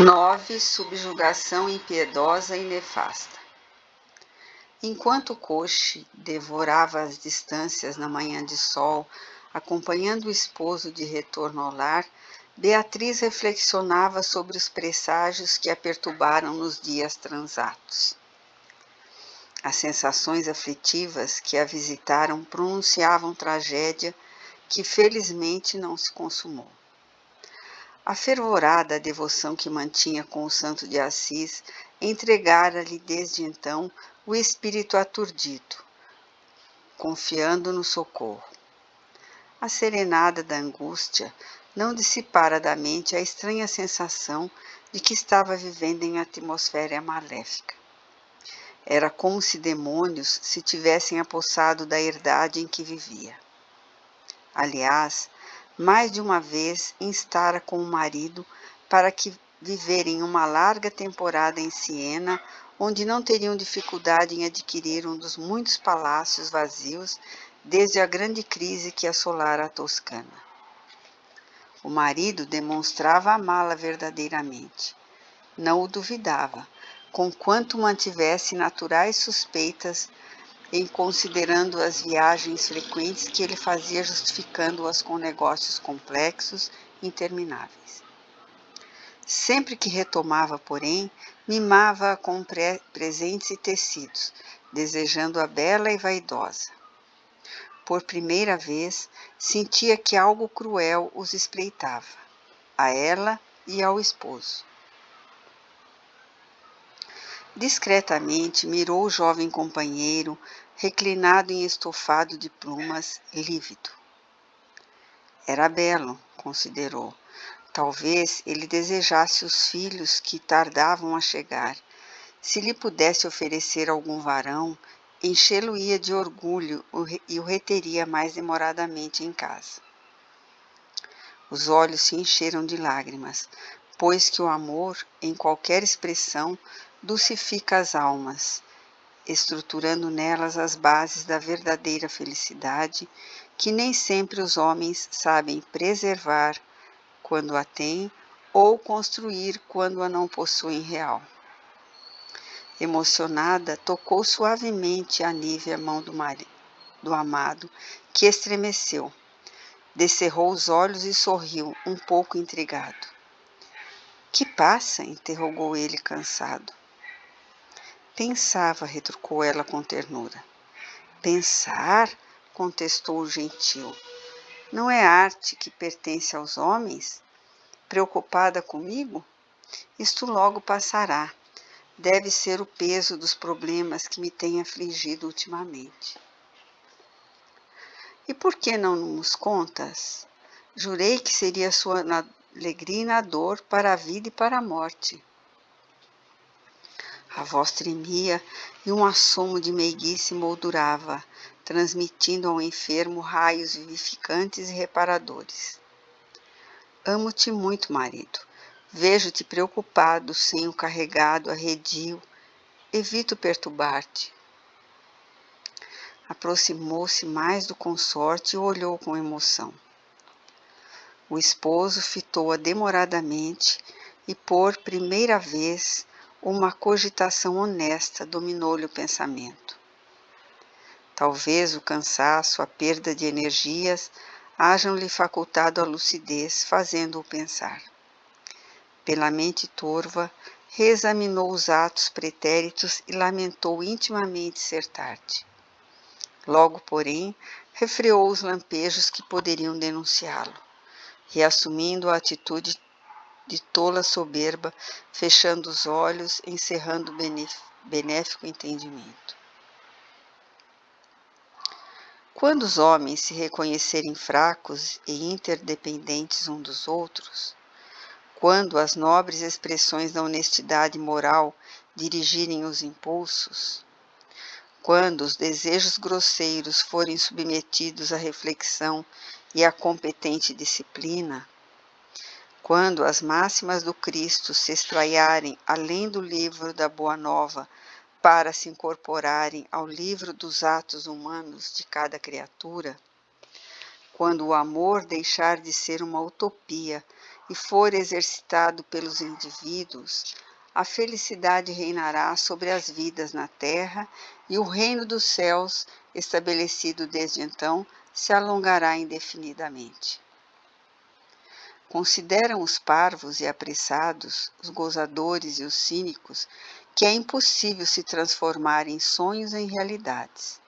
9. Subjugação impiedosa e nefasta. Enquanto Coche devorava as distâncias na manhã de sol, acompanhando o esposo de retorno ao lar, Beatriz reflexionava sobre os presságios que a perturbaram nos dias transatos. As sensações aflitivas que a visitaram pronunciavam tragédia que felizmente não se consumou. A fervorada devoção que mantinha com o santo de Assis entregara-lhe desde então o espírito aturdido, confiando no socorro. A serenada da angústia não dissipara da mente a estranha sensação de que estava vivendo em atmosfera maléfica. Era como se demônios se tivessem apossado da herdade em que vivia. Aliás, mais de uma vez instara com o marido para que viverem uma larga temporada em Siena, onde não teriam dificuldade em adquirir um dos muitos palácios vazios desde a grande crise que assolara a Toscana. O marido demonstrava amá-la verdadeiramente. Não o duvidava, conquanto mantivesse naturais suspeitas em considerando as viagens frequentes que ele fazia, justificando-as com negócios complexos e intermináveis. Sempre que retomava, porém, mimava-a com presentes e tecidos, desejando-a bela e vaidosa. Por primeira vez, sentia que algo cruel os espreitava, a ela e ao esposo. Discretamente mirou o jovem companheiro, reclinado em estofado de plumas, lívido. Era belo, considerou. Talvez ele desejasse os filhos que tardavam a chegar. Se lhe pudesse oferecer algum varão, enchê-lo-ia de orgulho e o reteria mais demoradamente em casa. Os olhos se encheram de lágrimas, pois que o amor, em qualquer expressão, dulcifica as almas, estruturando nelas as bases da verdadeira felicidade, que nem sempre os homens sabem preservar quando a têm ou construir quando a não possuem real. Emocionada, tocou suavemente a nívea mão do amado, que estremeceu. Descerrou os olhos e sorriu, um pouco intrigado. — Que passa? — interrogou ele, cansado. — Pensava — retrucou ela com ternura. — Pensar? — contestou o gentil. — Não é arte que pertence aos homens? Preocupada comigo? Isto logo passará. Deve ser o peso dos problemas que me tem afligido ultimamente. — E por que não nos contas? Jurei que seria sua alegria e na dor, para a vida e para a morte. A voz tremia e um assomo de meiguice moldurava, transmitindo ao enfermo raios vivificantes e reparadores. Amo-te muito, marido. Vejo-te preocupado, sem o carregado, arredio. Evito perturbar-te. Aproximou-se mais do consorte e olhou com emoção. O esposo fitou-a demoradamente e, por primeira vez, uma cogitação honesta dominou-lhe o pensamento. Talvez o cansaço, a perda de energias, hajam-lhe facultado a lucidez, fazendo-o pensar. Pela mente torva, reexaminou os atos pretéritos e lamentou intimamente ser tarde. Logo, porém, refreou os lampejos que poderiam denunciá-lo, reassumindo a atitude de tola soberba, fechando os olhos, encerrando o benéfico entendimento. Quando os homens se reconhecerem fracos e interdependentes uns dos outros, quando as nobres expressões da honestidade moral dirigirem os impulsos, quando os desejos grosseiros forem submetidos à reflexão e à competente disciplina, quando as máximas do Cristo se espraiarem além do livro da Boa Nova para se incorporarem ao livro dos atos humanos de cada criatura, Quando o amor deixar de ser uma utopia e for exercitado pelos indivíduos, a felicidade reinará sobre as vidas na terra e o reino dos céus, estabelecido desde então, se alongará indefinidamente. Consideram os parvos e apressados, os gozadores e os cínicos, que é impossível se transformar em sonhos em realidades.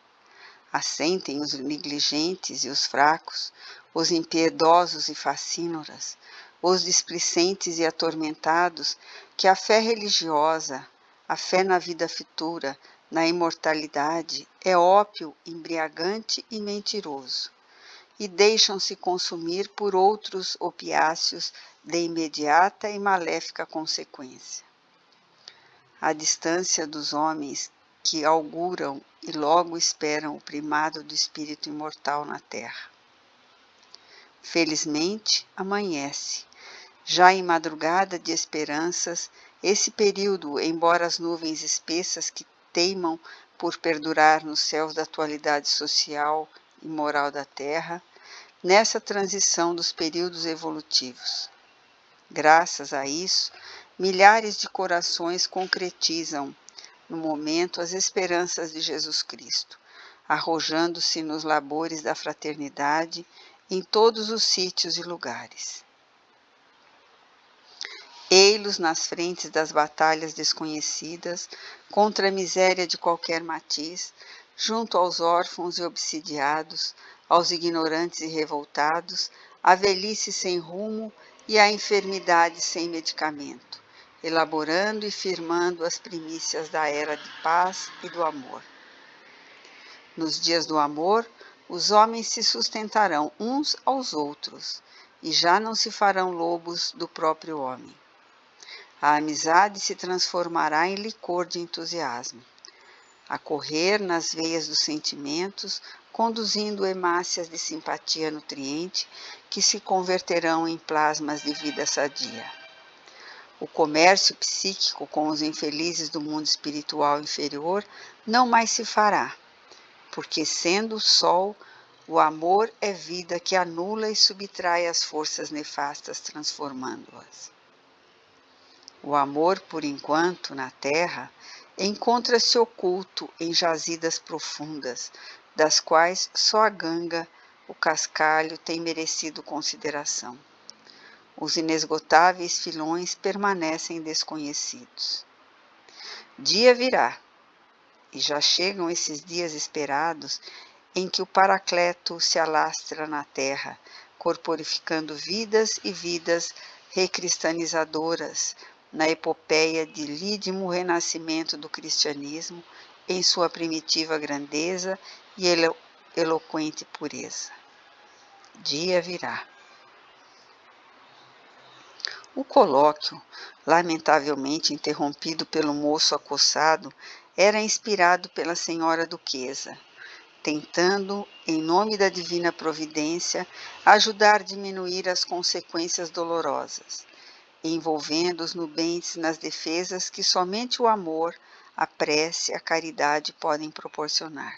Assentem os negligentes e os fracos, os impiedosos e facínoras, os displicentes e atormentados, que a fé religiosa, a fé na vida futura, na imortalidade, é ópio embriagante e mentiroso, e deixam-se consumir por outros opiáceos de imediata e maléfica consequência. A distância dos homens que auguram e logo esperam o primado do espírito imortal na terra. Felizmente, amanhece. Já em madrugada de esperanças, esse período, embora as nuvens espessas que teimam por perdurar nos céus da atualidade social e moral da terra, nessa transição dos períodos evolutivos. Graças a isso, milhares de corações concretizam no momento as esperanças de Jesus Cristo, arrojando-se nos labores da fraternidade em todos os sítios e lugares. Ei-los nas frentes das batalhas desconhecidas, contra a miséria de qualquer matiz, junto aos órfãos e obsidiados, aos ignorantes e revoltados, à velhice sem rumo e à enfermidade sem medicamento, elaborando e firmando as primícias da era de paz e do amor. Nos dias do amor, os homens se sustentarão uns aos outros, e já não se farão lobos do próprio homem. A amizade se transformará em licor de entusiasmo, a correr nas veias dos sentimentos, conduzindo hemácias de simpatia nutriente que se converterão em plasmas de vida sadia. O comércio psíquico com os infelizes do mundo espiritual inferior não mais se fará, porque sendo o sol, o amor é vida que anula e subtrai as forças nefastas, transformando-as. O amor, por enquanto, na terra, encontra-se oculto em jazidas profundas, das quais só a ganga, o cascalho, tem merecido consideração. Os inesgotáveis filões permanecem desconhecidos. Dia virá, e já chegam esses dias esperados, em que o Paracleto se alastra na terra, corporificando vidas e vidas recristanizadoras, na epopeia de lídimo renascimento do cristianismo em sua primitiva grandeza e eloquente pureza. Dia virá. O colóquio, lamentavelmente interrompido pelo moço acossado, era inspirado pela senhora duquesa, tentando, em nome da divina providência, ajudar a diminuir as consequências dolorosas, envolvendo os nubentes nas defesas que somente o amor, a prece, a caridade podem proporcionar.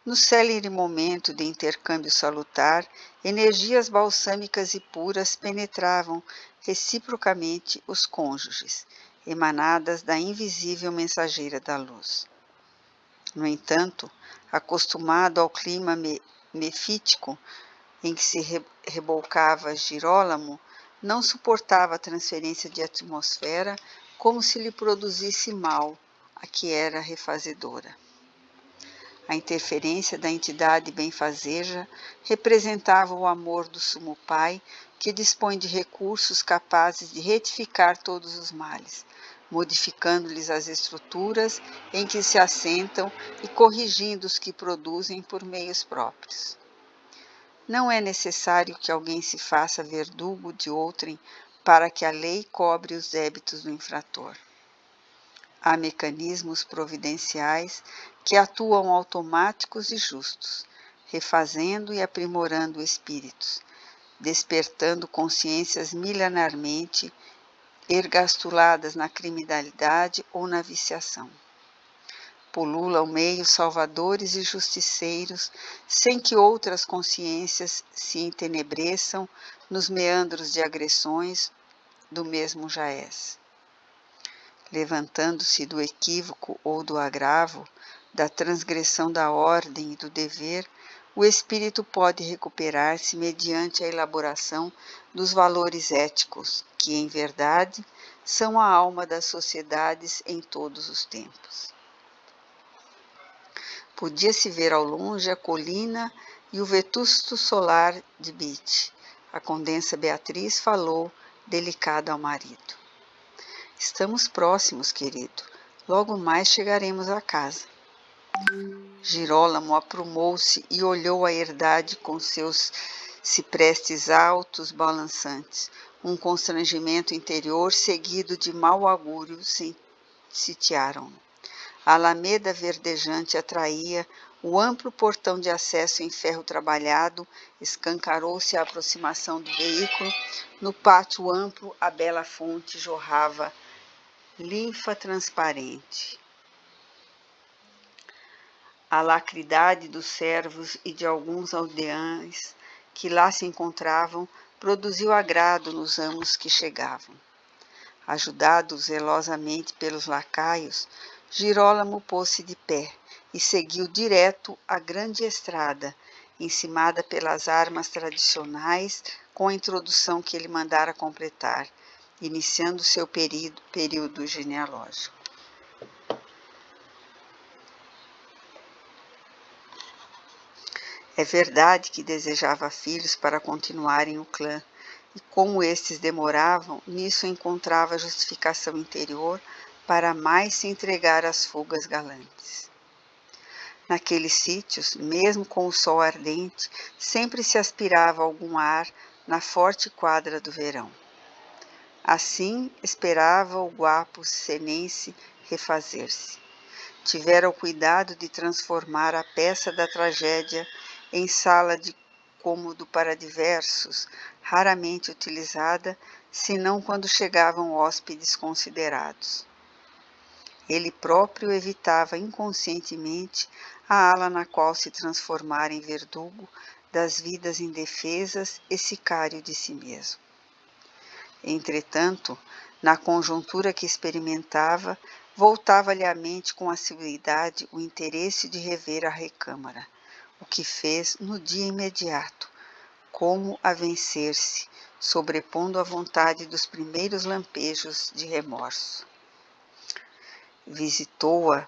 No célere momento de intercâmbio salutar, energias balsâmicas e puras penetravam reciprocamente os cônjuges, emanadas da invisível mensageira da luz. No entanto, acostumado ao clima mefítico em que se rebolcava Girolamo, não suportava a transferência de atmosfera como se lhe produzisse mal, a que era refazedora. A interferência da entidade benfazeja representava o amor do Sumo Pai, que dispõe de recursos capazes de retificar todos os males, modificando-lhes as estruturas em que se assentam e corrigindo os que produzem por meios próprios. Não é necessário que alguém se faça verdugo de outrem para que a lei cobre os débitos do infrator. Há mecanismos providenciais que atuam automáticos e justos, refazendo e aprimorando espíritos, despertando consciências milenarmente ergastuladas na criminalidade ou na viciação. pulula o meio salvadores e justiceiros, sem que outras consciências se entenebreçam nos meandros de agressões do mesmo jaez. Levantando-se do equívoco ou do agravo, da transgressão da ordem e do dever, o espírito pode recuperar-se mediante a elaboração dos valores éticos, que, em verdade, são a alma das sociedades em todos os tempos. Podia-se ver ao longe a colina e o vetusto solar de Beach. A condensa Beatriz falou, delicada ao marido. Estamos próximos, querido. Logo mais chegaremos a casa. Girolamo aprumou-se e olhou a herdade com seus ciprestes altos balançantes. Um constrangimento interior seguido de mau augúrio sitiaram-no. A alameda verdejante atraía, o amplo portão de acesso em ferro trabalhado escancarou-se à aproximação do veículo. No pátio amplo, a bela fonte jorrava linfa transparente. A alacridade dos servos e de alguns aldeães que lá se encontravam produziu agrado nos amos que chegavam. Ajudado zelosamente pelos lacaios, Girolamo pôs-se de pé e seguiu direto à grande estrada, encimada pelas armas tradicionais, com a introdução que ele mandara completar, iniciando seu período genealógico. É verdade que desejava filhos para continuarem o clã, e como estes demoravam, nisso encontrava justificação interior para mais se entregar às fugas galantes. Naqueles sítios, mesmo com o sol ardente, sempre se aspirava algum ar na forte quadra do verão. Assim esperava o guapo senense refazer-se. Tivera o cuidado de transformar a peça da tragédia em sala de cômodo para diversos, raramente utilizada, senão quando chegavam hóspedes considerados. Ele próprio evitava inconscientemente a ala na qual se transformara em verdugo das vidas indefesas e sicário de si mesmo. Entretanto, na conjuntura que experimentava, voltava-lhe à mente com assiduidade o interesse de rever a recâmara, o que fez no dia imediato, como a vencer-se, sobrepondo a vontade dos primeiros lampejos de remorso. Visitou-a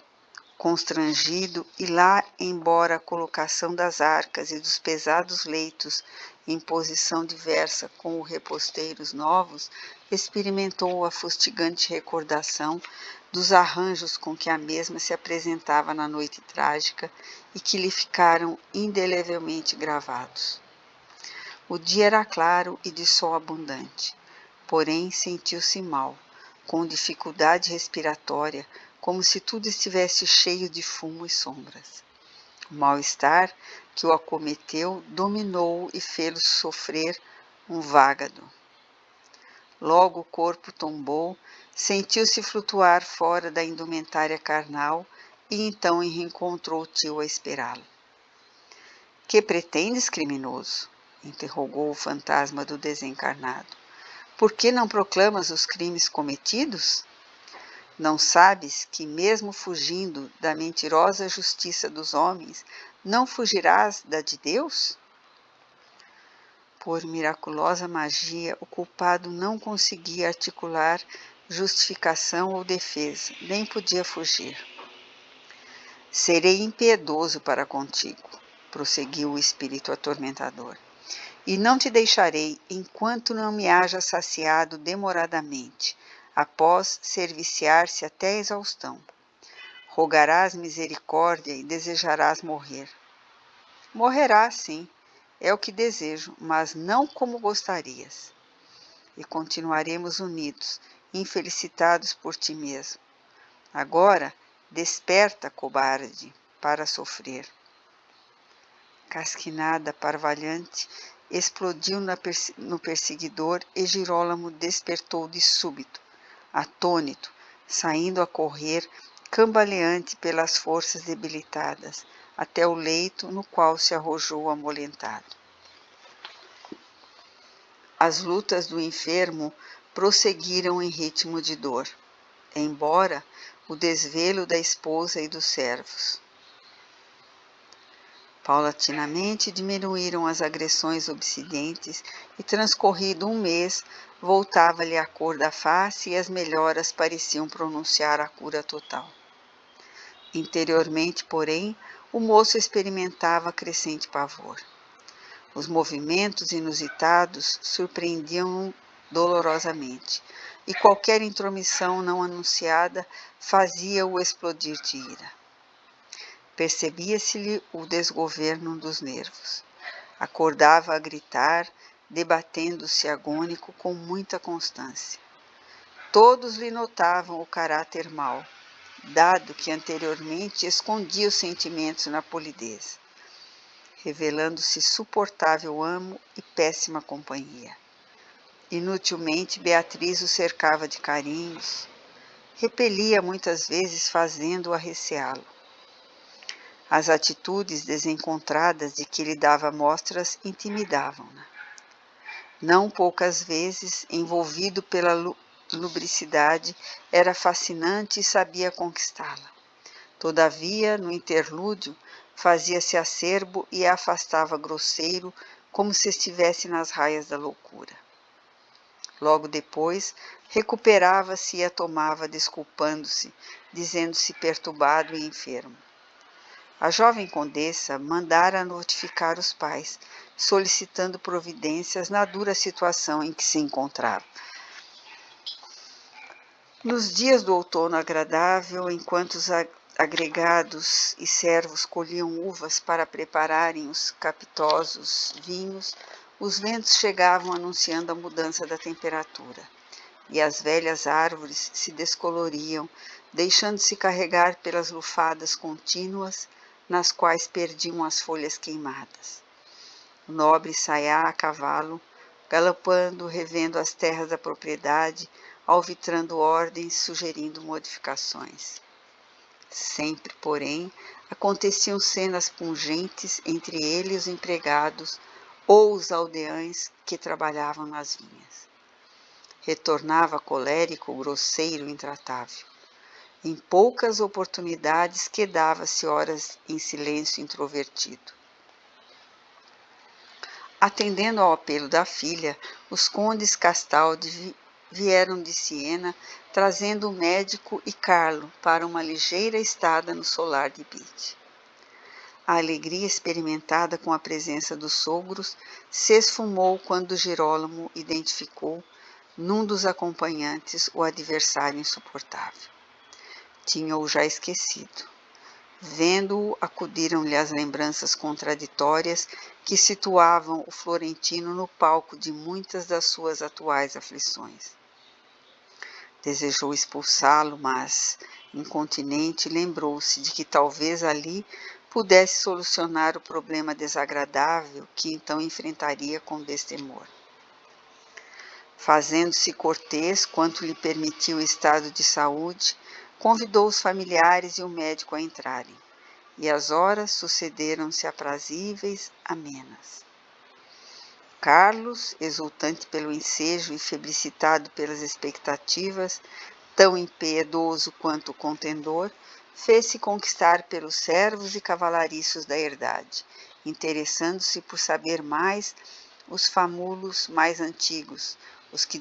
constrangido e lá, embora a colocação das arcas e dos pesados leitos em posição diversa com os reposteiros novos, experimentou a fustigante recordação dos arranjos com que a mesma se apresentava na noite trágica e que lhe ficaram indelevelmente gravados. O dia era claro e de sol abundante, porém sentiu-se mal, com dificuldade respiratória, como se tudo estivesse cheio de fumo e sombras. O mal-estar que o acometeu dominou-o e fê-lo sofrer um vágado. Logo o corpo tombou, sentiu-se flutuar fora da indumentária carnal e então reencontrou o tio a esperá-lo. — Que pretendes, criminoso? Interrogou o fantasma do desencarnado. — Por que não proclamas os crimes cometidos? Não sabes que, mesmo fugindo da mentirosa justiça dos homens, não fugirás da de Deus? Por miraculosa magia, o culpado não conseguia articular justificação ou defesa, nem podia fugir. Serei impiedoso para contigo, prosseguiu o espírito atormentador, e não te deixarei enquanto não me haja saciado demoradamente, após serviciar-se até a exaustão. Rogarás misericórdia e desejarás morrer. Morrerás, sim, é o que desejo, mas não como gostarias. E continuaremos unidos, infelicitados por ti mesmo. Agora, desperta, cobarde, para sofrer. Casquinada parvalhante explodiu no perseguidor e Girolamo despertou de súbito, atônito, saindo a correr, cambaleante pelas forças debilitadas, até o leito no qual se arrojou amolentado. As lutas do enfermo prosseguiram em ritmo de dor, embora o desvelo da esposa e dos servos. Paulatinamente diminuíram as agressões obsidentes e, transcorrido um mês, voltava-lhe a cor da face e as melhoras pareciam pronunciar a cura total. Interiormente, porém, o moço experimentava crescente pavor. Os movimentos inusitados surpreendiam-no dolorosamente, e qualquer intromissão não anunciada fazia-o explodir de ira. Percebia-se-lhe o desgoverno dos nervos. Acordava a gritar, debatendo-se agônico com muita constância. Todos lhe notavam o caráter mau, dado que anteriormente escondia os sentimentos na polidez, revelando-se suportável amo e péssima companhia. Inutilmente Beatriz o cercava de carinhos, repelia muitas vezes fazendo-o arreceá-lo. As atitudes desencontradas de que lhe dava mostras intimidavam-na. Não poucas vezes, envolvido pela lubricidade, era fascinante e sabia conquistá-la. Todavia, no interlúdio, fazia-se acerbo e a afastava grosseiro, como se estivesse nas raias da loucura. Logo depois, recuperava-se e a tomava desculpando-se, dizendo-se perturbado e enfermo. A jovem condessa mandara notificar os pais, solicitando providências na dura situação em que se encontrava. Nos dias do outono agradável, enquanto os agregados e servos colhiam uvas para prepararem os capitosos vinhos, os ventos chegavam anunciando a mudança da temperatura, e as velhas árvores se descoloriam, deixando-se carregar pelas lufadas contínuas, nas quais perdiam as folhas queimadas. O nobre saia a cavalo, galopando, revendo as terras da propriedade, alvitrando ordens, sugerindo modificações. Sempre, porém, aconteciam cenas pungentes entre ele e os empregados ou os aldeães que trabalhavam nas vinhas. Retornava colérico, grosseiro, intratável. Em poucas oportunidades quedava-se horas em silêncio introvertido. Atendendo ao apelo da filha, os condes Castaldi vieram de Siena, trazendo o médico e Carlo para uma ligeira estada no solar de Bitche. A alegria experimentada com a presença dos sogros se esfumou quando Girolamo identificou, num dos acompanhantes, o adversário insuportável. Tinha-o já esquecido. Vendo-o, acudiram-lhe as lembranças contraditórias que situavam o florentino no palco de muitas das suas atuais aflições. Desejou expulsá-lo, mas, incontinente, lembrou-se de que talvez ali pudesse solucionar o problema desagradável que então enfrentaria com destemor. Fazendo-se cortês quanto lhe permitia o estado de saúde, convidou os familiares e o médico a entrarem, e as horas sucederam-se aprazíveis, amenas. Carlos, exultante pelo ensejo e febricitado pelas expectativas, tão impiedoso quanto o contendor, fez-se conquistar pelos servos e cavalariços da herdade, interessando-se por saber mais os famulos mais antigos, os que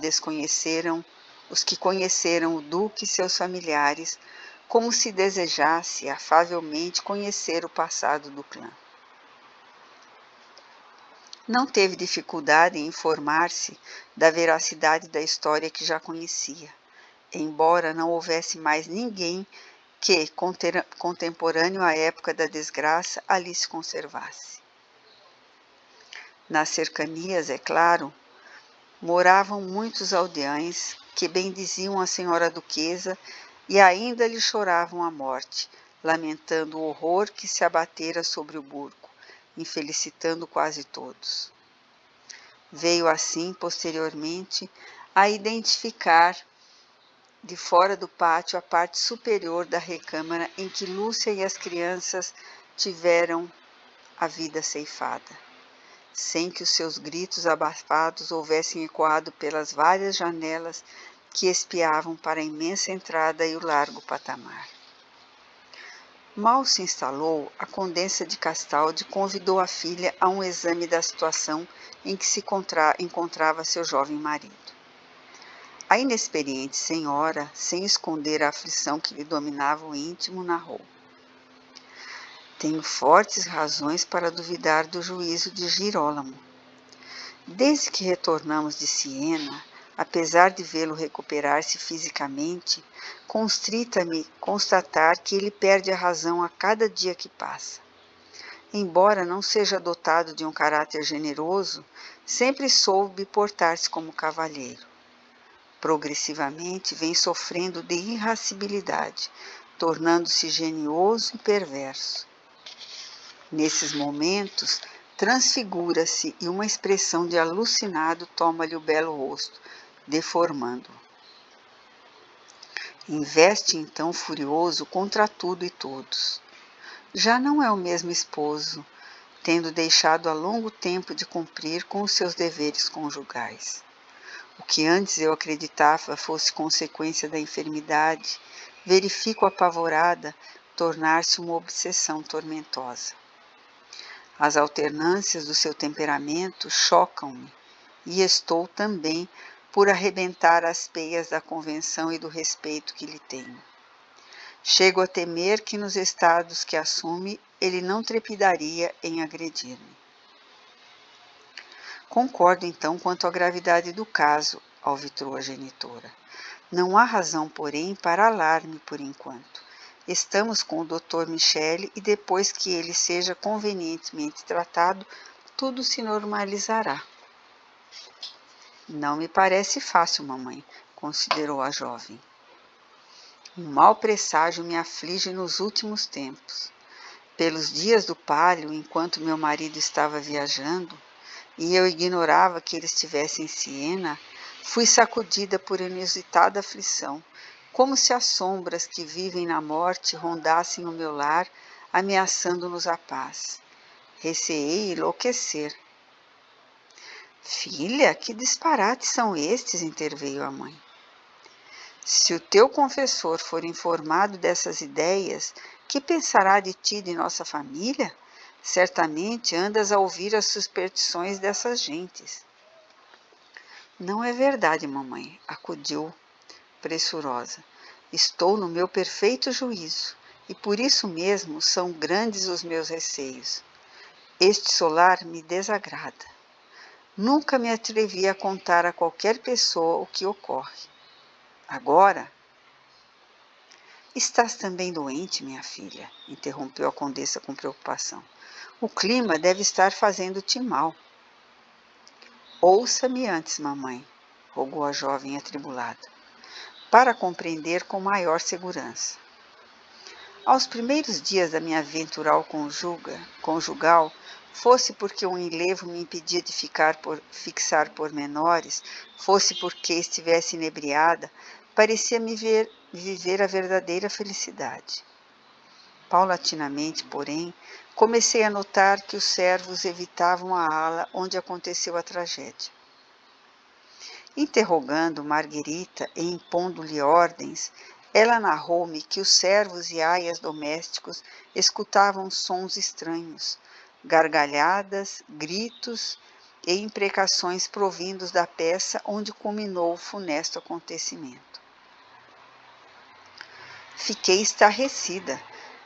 conheceram o duque e seus familiares, como se desejasse afavelmente conhecer o passado do clã. Não teve dificuldade em informar-se da veracidade da história que já conhecia, embora não houvesse mais ninguém que, contemporâneo à época da desgraça, ali se conservasse. Nas cercanias, é claro, moravam muitos aldeães que bendiziam a senhora duquesa e ainda lhe choravam a morte, lamentando o horror que se abatera sobre o burgo, infelicitando quase todos. Veio assim, posteriormente, a identificar de fora do pátio a parte superior da recâmara em que Lúcia e as crianças tiveram a vida ceifada, sem que os seus gritos abafados houvessem ecoado pelas várias janelas que espiavam para a imensa entrada e o largo patamar. Mal se instalou, a condessa de Castaldi convidou a filha a um exame da situação em que se encontrava seu jovem marido. A inexperiente senhora, sem esconder a aflição que lhe dominava o íntimo, narrou: Tenho fortes razões para duvidar do juízo de Girolamo. Desde que retornamos de Siena, apesar de vê-lo recuperar-se fisicamente, constrita-me constatar que ele perde a razão a cada dia que passa. Embora não seja dotado de um caráter generoso, sempre soube portar-se como cavalheiro. Progressivamente vem sofrendo de irascibilidade, tornando-se genioso e perverso. Nesses momentos, transfigura-se e uma expressão de alucinado toma-lhe o belo rosto, deformando-o. Investe então furioso contra tudo e todos. Já não é o mesmo esposo, tendo deixado há longo tempo de cumprir com os seus deveres conjugais. O que antes eu acreditava fosse consequência da enfermidade, verifico apavorada tornar-se uma obsessão tormentosa. As alternâncias do seu temperamento chocam-me e estou também por arrebentar as peias da convenção e do respeito que lhe tenho. Chego a temer que nos estados que assume ele não trepidaria em agredir-me. Concordo então quanto à gravidade do caso, alvitrou a genitora. Não há razão, porém, para alarme por enquanto. Estamos com o Dr. Michele e depois que ele seja convenientemente tratado, tudo se normalizará. Não me parece fácil, mamãe, considerou a jovem. Um mau presságio me aflige nos últimos tempos. Pelos dias do palio, enquanto meu marido estava viajando, e eu ignorava que ele estivesse em Siena, fui sacudida por inusitada aflição, como se as sombras que vivem na morte rondassem o meu lar, ameaçando-nos a paz. Receei enlouquecer. Filha, que disparates são estes? Interveio a mãe. Se o teu confessor for informado dessas ideias, que pensará de ti e de nossa família? Certamente andas a ouvir as superstições dessas gentes. Não é verdade, mamãe, acudiu pressurosa. Estou no meu perfeito juízo, e por isso mesmo são grandes os meus receios. Este solar me desagrada. Nunca me atrevi a contar a qualquer pessoa o que ocorre. Agora... Estás também doente, minha filha, interrompeu a condessa com preocupação. O clima deve estar fazendo-te mal. Ouça-me antes, mamãe, rogou a jovem atribulada, para compreender com maior segurança. Aos primeiros dias da minha aventural conjugal, fosse porque um enlevo me impedia de fixar pormenores, fosse porque estivesse inebriada, parecia-me viver a verdadeira felicidade. Paulatinamente, porém, comecei a notar que os servos evitavam a ala onde aconteceu a tragédia. Interrogando Marguerita e impondo-lhe ordens, ela narrou-me que os servos e aias domésticos escutavam sons estranhos, gargalhadas, gritos e imprecações provindos da peça onde culminou o funesto acontecimento. Fiquei estarrecida,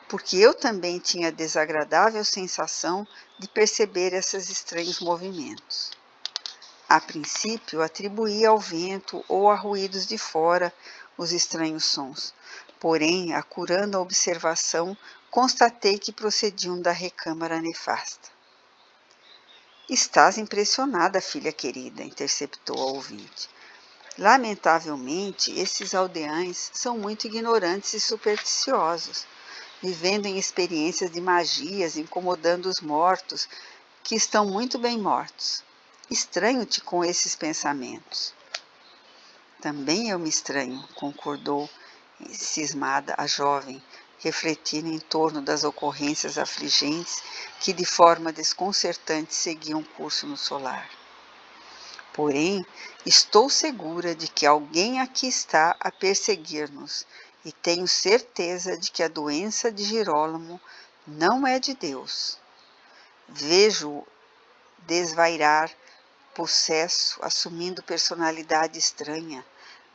porque eu também tinha a desagradável sensação de perceber esses estranhos movimentos. A princípio, atribuía ao vento ou a ruídos de fora os estranhos sons, porém, acurando a observação, constatei que procediam da recâmara nefasta. Estás impressionada, filha querida, interceptou a ouvinte. Lamentavelmente, esses aldeães são muito ignorantes e supersticiosos, vivendo em experiências de magias, incomodando os mortos, que estão muito bem mortos. Estranho-te com esses pensamentos. também eu me estranho, concordou cismada a jovem, refletindo em torno das ocorrências afligentes que de forma desconcertante seguiam curso no solar. Porém, estou segura de que alguém aqui está a perseguir-nos e tenho certeza de que a doença de Jerônimo não é de Deus. Vejo-o desvairar, possesso, assumindo personalidade estranha,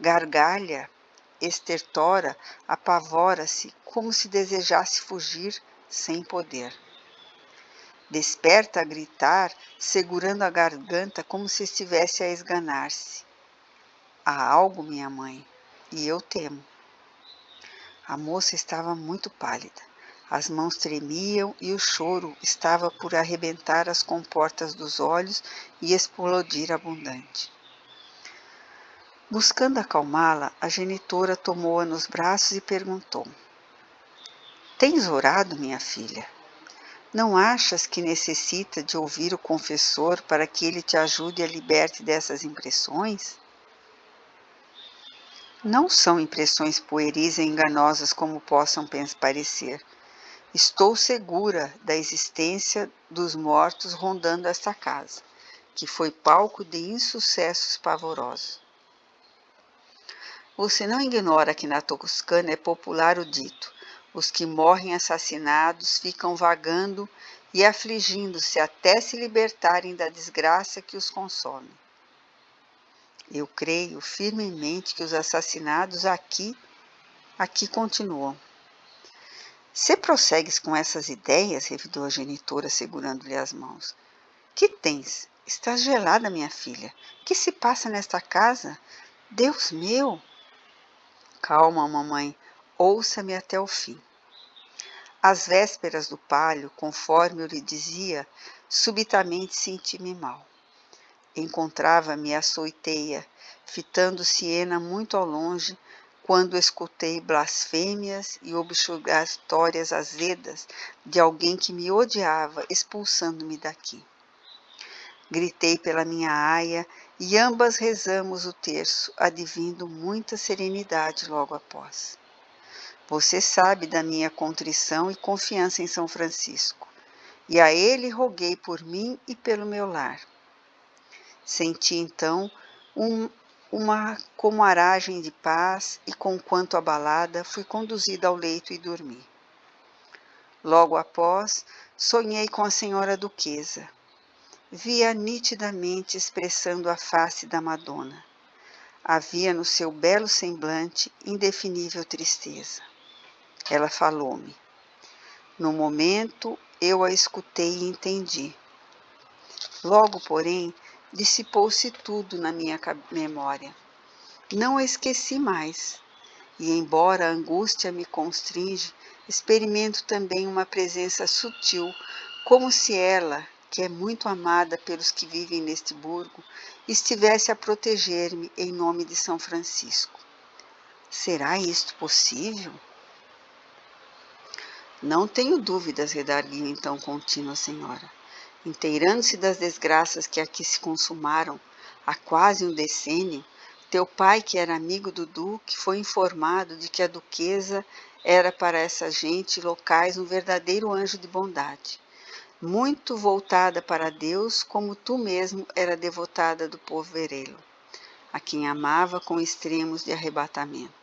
gargalha, estertora, apavora-se, como se desejasse fugir sem poder. Desperta a gritar, segurando a garganta como se estivesse a esganar-se. Há algo, minha mãe, e eu temo. A moça estava muito pálida. As mãos tremiam e o choro estava por arrebentar as comportas dos olhos e explodir abundante. Buscando acalmá-la, a genitora tomou-a nos braços e perguntou: Tens orado, minha filha? Não achas que necessita de ouvir o confessor para que ele te ajude a liberte dessas impressões? Não são impressões pueris e enganosas como possam parecer. Estou segura da existência dos mortos rondando esta casa, que foi palco de insucessos pavorosos. Você não ignora que na Toscana é popular o dito: os que morrem assassinados ficam vagando e afligindo-se até se libertarem da desgraça que os consome. Eu creio firmemente que os assassinados aqui continuam. Se prossegues com essas ideias, revidou a genitora, segurando-lhe as mãos. Que tens? Estás gelada, minha filha. Que se passa nesta casa? Deus meu! Calma, mamãe. Ouça-me até o fim. Às vésperas do palio, conforme eu lhe dizia, subitamente senti-me mal. Encontrava-me açoiteia, fitando Siena muito ao longe, quando escutei blasfêmias e objugatórias azedas de alguém que me odiava, expulsando-me daqui. Gritei pela minha aia e ambas rezamos o terço, advindo muita serenidade logo após. Você sabe da minha contrição e confiança em São Francisco, e a ele roguei por mim e pelo meu lar. Senti então uma comaragem de paz e, conquanto abalada, fui conduzida ao leito e dormi. Logo após, sonhei com a senhora duquesa. Vi-a nitidamente expressando a face da Madonna. Havia no seu belo semblante indefinível tristeza. Ela falou-me. No momento, eu a escutei e entendi. Logo, porém, dissipou-se tudo na minha memória. Não a esqueci mais, e embora a angústia me constringe, experimento também uma presença sutil, como se ela, que é muito amada pelos que vivem neste burgo, estivesse a proteger-me em nome de São Francisco. Será isto possível? Não tenho dúvidas, redarguiu então contínua a senhora. Inteirando-se das desgraças que aqui se consumaram há quase um decênio, teu pai, que era amigo do duque, foi informado de que a duquesa era para essa gente locais um verdadeiro anjo de bondade, muito voltada para Deus, como tu mesmo era devotada do poverello, a quem amava com extremos de arrebatamento.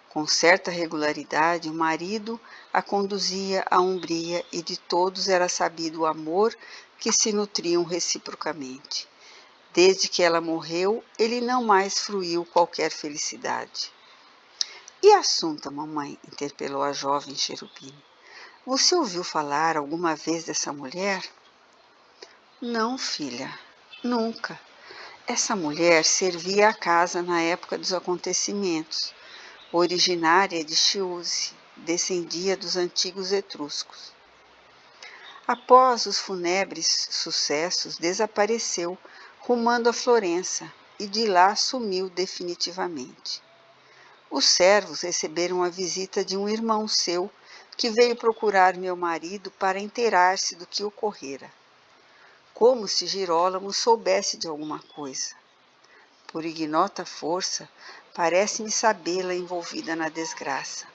Com certa regularidade, o marido a conduzia à Umbria e de todos era sabido o amor que se nutriam reciprocamente. Desde que ela morreu, ele não mais fruiu qualquer felicidade. E Assunta, mamãe? Interpelou a jovem Cherubine. Você ouviu falar alguma vez dessa mulher? Não, filha, nunca. Essa mulher servia a casa na época dos acontecimentos. Originária de Chiuse, descendia dos antigos etruscos. Após os fúnebres sucessos, desapareceu, rumando a Florença, e de lá sumiu definitivamente. Os servos receberam a visita de um irmão seu, que veio procurar meu marido para inteirar-se do que ocorrera. Como se Girolamo soubesse de alguma coisa. por ignota força, parece-me sabê-la envolvida na desgraça.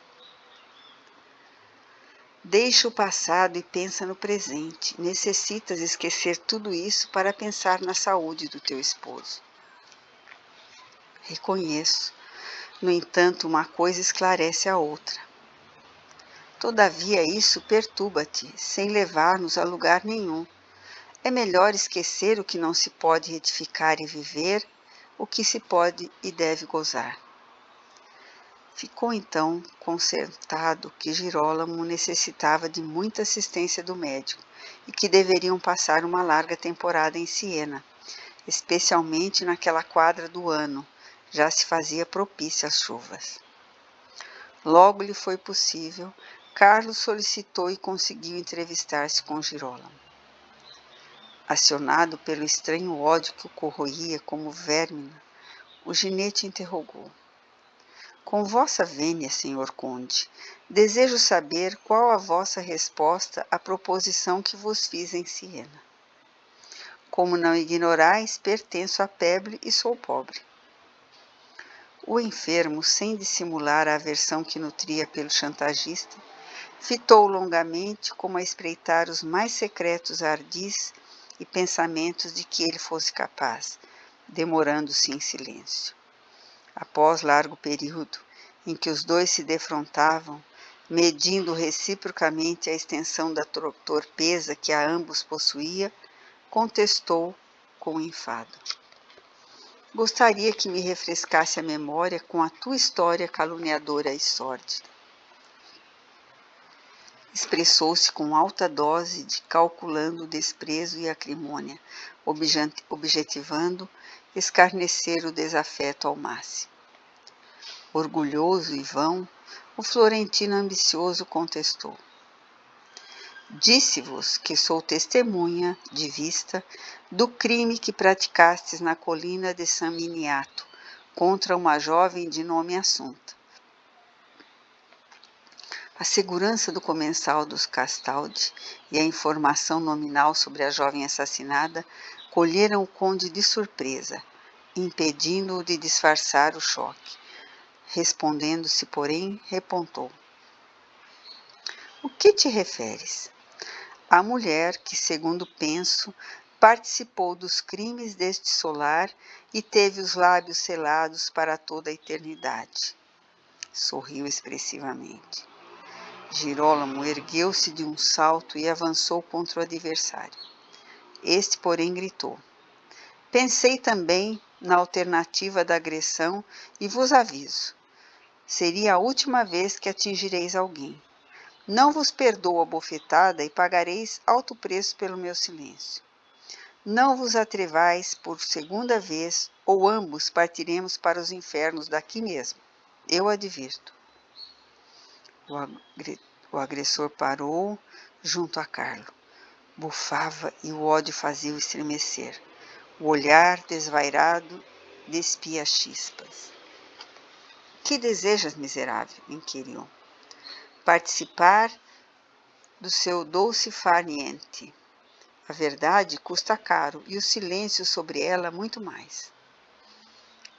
Deixa o passado e pensa no presente. Necessitas esquecer tudo isso para pensar na saúde do teu esposo. Reconheço. No entanto, uma coisa esclarece a outra. Todavia, isso perturba-te, sem levar-nos a lugar nenhum. É melhor esquecer o que não se pode retificar e viver, o que se pode e deve gozar. Ficou então concertado que Girolamo necessitava de muita assistência do médico e que deveriam passar uma larga temporada em Siena, especialmente naquela quadra do ano, já se fazia propícia às chuvas. Logo lhe foi possível, Carlos solicitou e conseguiu entrevistar-se com Girolamo. Acionado pelo estranho ódio que o corroía como verme, o ginete interrogou. Com vossa vênia, senhor conde, desejo saber qual a vossa resposta à proposição que vos fiz em Siena. Como não ignorais, pertenço à plebe e sou pobre. O enfermo, sem dissimular a aversão que nutria pelo chantagista, fitou longamente como a espreitar os mais secretos ardis e pensamentos de que ele fosse capaz, demorando-se em silêncio. Após largo período, em que os dois se defrontavam, medindo reciprocamente a extensão da torpeza que a ambos possuía, contestou com enfado. Gostaria que me refrescasse a memória com a tua história caluniadora e sórdida. Expressou-se com alta dose de calculando o desprezo e acrimônia, objetivando escarnecer o desafeto ao máximo. Orgulhoso e vão, o florentino ambicioso contestou. Disse-vos que sou testemunha, de vista, do crime que praticastes na colina de San Miniato, contra uma jovem de nome Assunta. A segurança do comensal dos Castaldi e a informação nominal sobre a jovem assassinada colheram o conde de surpresa, impedindo-o de disfarçar o choque. Respondendo-se, porém, repontou. O que te referes? A mulher que, segundo penso, participou dos crimes deste solar e teve os lábios selados para toda a eternidade. Sorriu expressivamente. Girolamo ergueu-se de um salto e avançou contra o adversário. Este, porém, gritou. Pensei também na alternativa da agressão e vos aviso. Seria a última vez que atingireis alguém. Não vos perdoo a bofetada e pagareis alto preço pelo meu silêncio. Não vos atrevais por segunda vez, ou ambos partiremos para os infernos daqui mesmo. Eu advirto. O agressor parou junto a Carlo. Bufava e o ódio fazia-o estremecer. O olhar desvairado despia chispas. Que desejas, miserável? Inquiriu. Participar do seu doce far niente. A verdade custa caro e o silêncio sobre ela muito mais.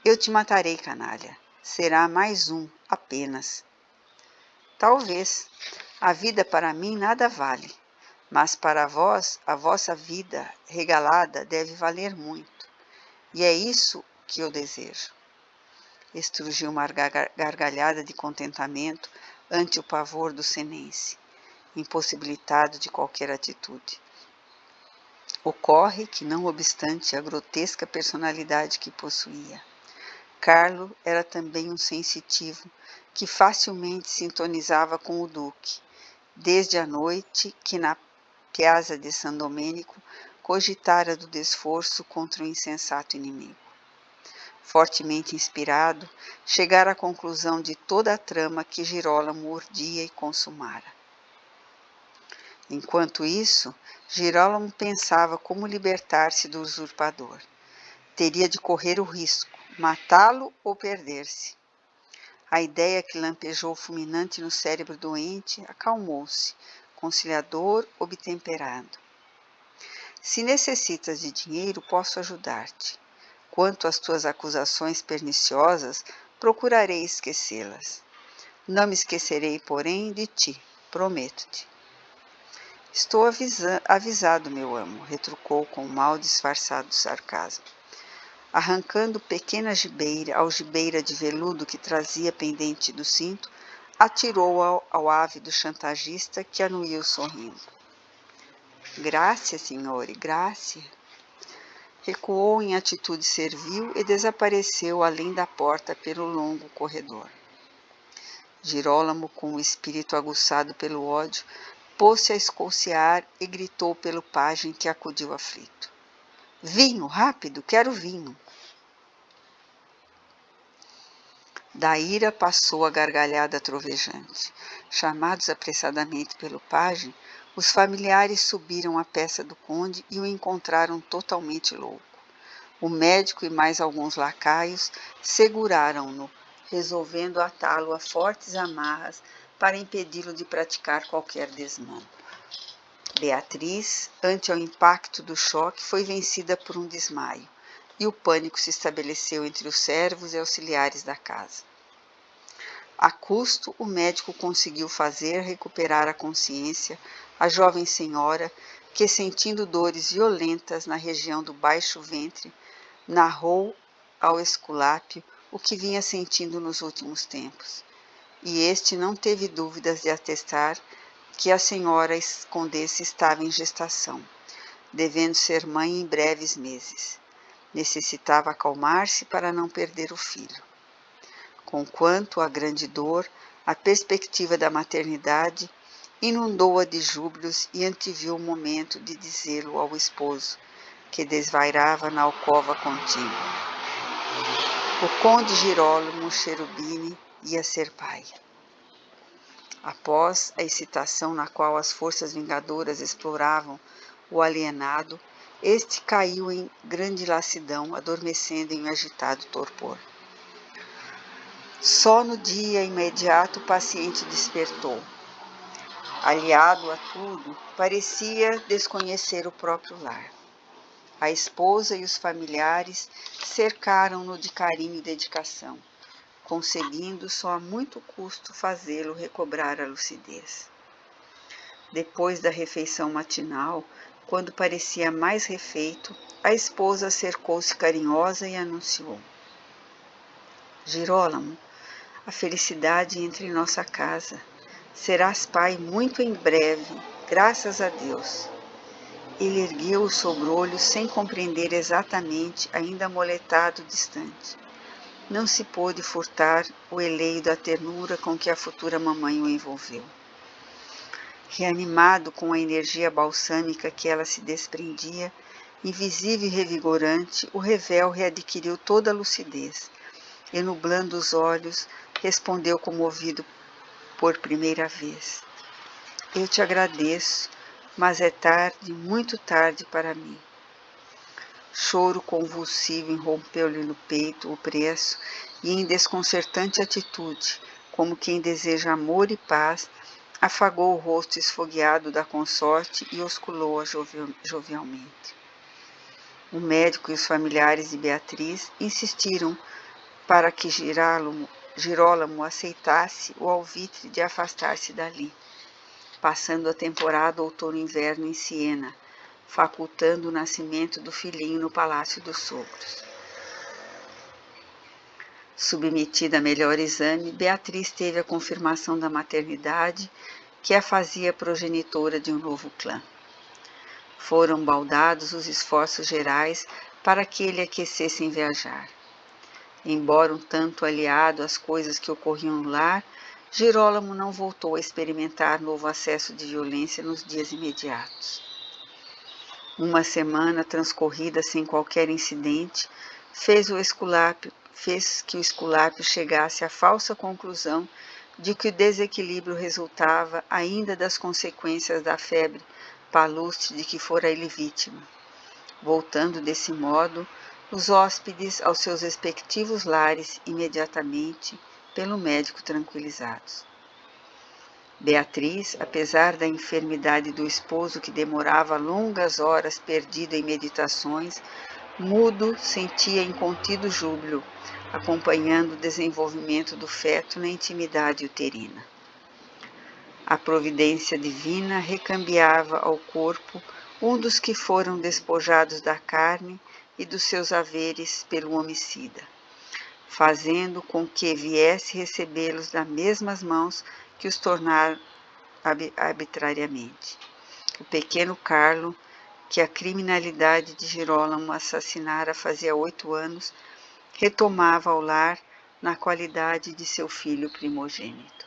Eu te matarei, canalha. Será mais um, apenas. Talvez. A vida para mim nada vale, mas para vós, a vossa vida regalada deve valer muito. E é isso que eu desejo. Estrugiu uma gargalhada de contentamento ante o pavor do senense, impossibilitado de qualquer atitude. Ocorre que, não obstante a grotesca personalidade que possuía, Carlo era também um sensitivo que facilmente sintonizava com o duque, desde a noite que na Piazza de San Domenico cogitara do desforço contra o insensato inimigo. Fortemente inspirado, chegara à conclusão de toda a trama que Girolamo urdia e consumara. Enquanto isso, Girolamo pensava como libertar-se do usurpador. Teria de correr o risco, matá-lo ou perder-se. A ideia que lampejou fulminante no cérebro doente acalmou-se, conciliador, obtemperado. Se necessitas de dinheiro, posso ajudar-te. Quanto às tuas acusações perniciosas, procurarei esquecê-las. Não me esquecerei, porém, de ti, prometo-te. Estou avisado, meu amo, retrucou com mal disfarçado sarcasmo. Arrancando pequena algibeira de veludo que trazia pendente do cinto, atirou-a ao ávido chantagista que anuiu sorrindo. Graça, signore, graça. Recuou em atitude servil e desapareceu além da porta pelo longo corredor. Girolamo, com o espírito aguçado pelo ódio, pôs-se a escoucear e gritou pelo pajem que acudiu aflito. Vinho, rápido, quero vinho. Da ira passou a gargalhada trovejante. Chamados apressadamente pelo pajem, os familiares subiram à peça do conde e o encontraram totalmente louco. O médico e mais alguns lacaios seguraram-no, resolvendo atá-lo a fortes amarras para impedi-lo de praticar qualquer desmano. Beatriz, ante o impacto do choque, foi vencida por um desmaio, e o pânico se estabeleceu entre os servos e auxiliares da casa. A custo, o médico conseguiu fazer recuperar a consciência a jovem senhora que, sentindo dores violentas na região do baixo ventre, narrou ao Esculápio o que vinha sentindo nos últimos tempos, e este não teve dúvidas de atestar que a senhora condessa estava em gestação, devendo ser mãe em breves meses. Necessitava acalmar-se para não perder o filho. Conquanto a grande dor, a perspectiva da maternidade inundou-a de júbilos e anteviu o momento de dizê-lo ao esposo, que desvairava na alcova contígua. O conde Girolamo Cherubini ia ser pai. Após a excitação na qual as forças vingadoras exploravam o alienado, este caiu em grande lassidão, adormecendo em um agitado torpor. Só no dia imediato o paciente despertou. Aliado a tudo, parecia desconhecer o próprio lar. A esposa e os familiares cercaram-no de carinho e dedicação, conseguindo só a muito custo fazê-lo recobrar a lucidez. Depois da refeição matinal, quando parecia mais refeito, a esposa cercou-se carinhosa e anunciou: Girolamo, a felicidade entra em nossa casa. Serás pai muito em breve, graças a Deus. Ele ergueu os sobrolhos sem compreender exatamente, ainda amoletado distante. Não se pôde furtar o eleio da ternura com que a futura mamãe o envolveu. Reanimado com a energia balsâmica que ela se desprendia, invisível e revigorante, o revel readquiriu toda a lucidez e, nublando os olhos, respondeu comovido por primeira vez. Eu te agradeço, mas é tarde, muito tarde para mim. Choro convulsivo irrompeu-lhe no peito o preço e, em desconcertante atitude, como quem deseja amor e paz, afagou o rosto esfogueado da consorte e osculou-a jovialmente. O médico e os familiares de Beatriz insistiram para que Girolamo aceitasse o alvitre de afastar-se dali, passando a temporada outono-inverno em Siena, facultando o nascimento do filhinho no palácio dos sogros. Submetida a melhor exame, Beatriz teve a confirmação da maternidade que a fazia progenitora de um novo clã. Foram baldados os esforços gerais para que ele aquecesse em viajar. Embora um tanto aliado às coisas que ocorriam no lar, Girolamo não voltou a experimentar novo acesso de violência nos dias imediatos. Uma semana transcorrida sem qualquer incidente fez que o Esculápio chegasse à falsa conclusão de que o desequilíbrio resultava ainda das consequências da febre palustre de que fora ele vítima, voltando desse modo os hóspedes aos seus respectivos lares imediatamente pelo médico tranquilizados. Beatriz, apesar da enfermidade do esposo que demorava longas horas perdido em meditações, Mudo, sentia incontido júbilo, acompanhando o desenvolvimento do feto na intimidade uterina. A providência divina recambiava ao corpo um dos que foram despojados da carne e dos seus haveres pelo homicida, fazendo com que viesse recebê-los das mesmas mãos que os tornaram arbitrariamente. O pequeno Carlo, que a criminalidade de Girolamo assassinara fazia 8 anos, retomava ao lar na qualidade de seu filho primogênito.